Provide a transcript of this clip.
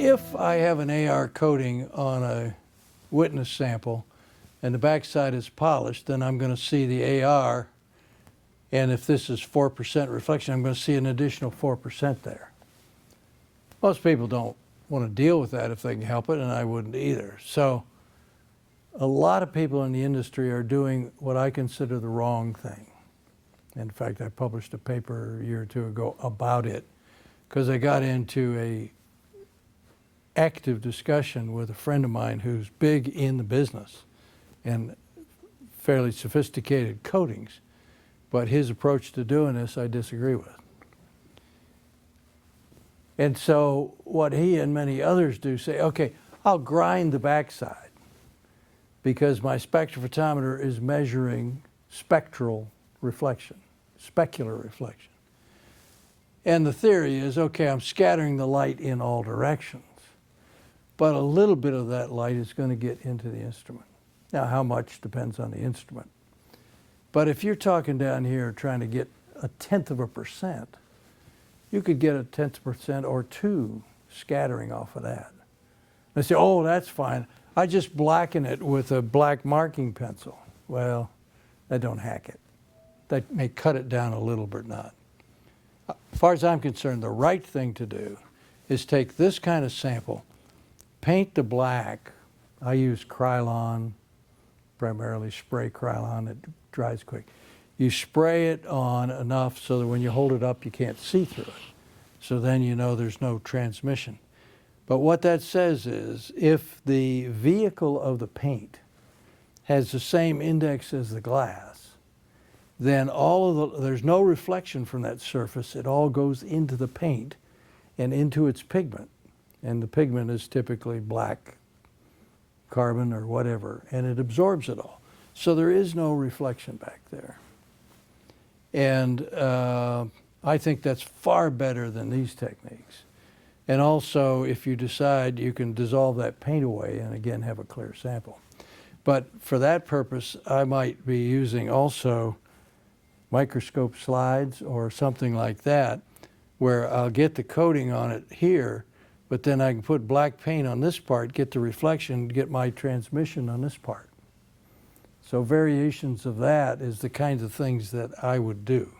If I have an AR coating on a witness sample and the backside is polished, then I'm going to see the AR, and if this is 4% reflection, I'm going to see an additional 4% there. Most people don't want to deal with that if they can help it, and I wouldn't either. So a lot of people in the industry are doing what I consider the wrong thing. In fact, I published a paper a year or two ago about it because I got into a active discussion with a friend of mine who's big in the business and fairly sophisticated coatings, but his approach to doing this I disagree with. And so what he and many others do say, okay, I'll grind the backside because my spectrophotometer is measuring spectral reflection, specular reflection. And the theory is, okay, I'm scattering the light in all directions, but a little bit of that light is going to get into the instrument. Now, how much depends on the instrument. But if you're talking down here trying to get 0.1%, you could get 0.1% or 2 scattering off of that. They say, oh, that's fine. I just blacken it with a black marking pencil. Well, that don't hack it. That may cut it down a little, but not. As far as I'm concerned, the right thing to do is take this kind of sample, paint the black. I use Krylon, primarily spray Krylon. It dries quick. You spray it on enough so that when you hold it up, you can't see through it. So then you know there's no transmission. But what that says is if the vehicle of the paint has the same index as the glass, then there's no reflection from that surface. It all goes into the paint and into its pigment. And the pigment is typically black carbon or whatever, and it absorbs it all. So there is no reflection back there. And I think that's far better than these techniques. And also, if you decide, you can dissolve that paint away and again have a clear sample. But for that purpose, I might be using also microscope slides or something like that, where I'll get the coating on it here, but then I can put black paint on this part, get the reflection, get my transmission on this part. So variations of that is the kinds of things that I would do.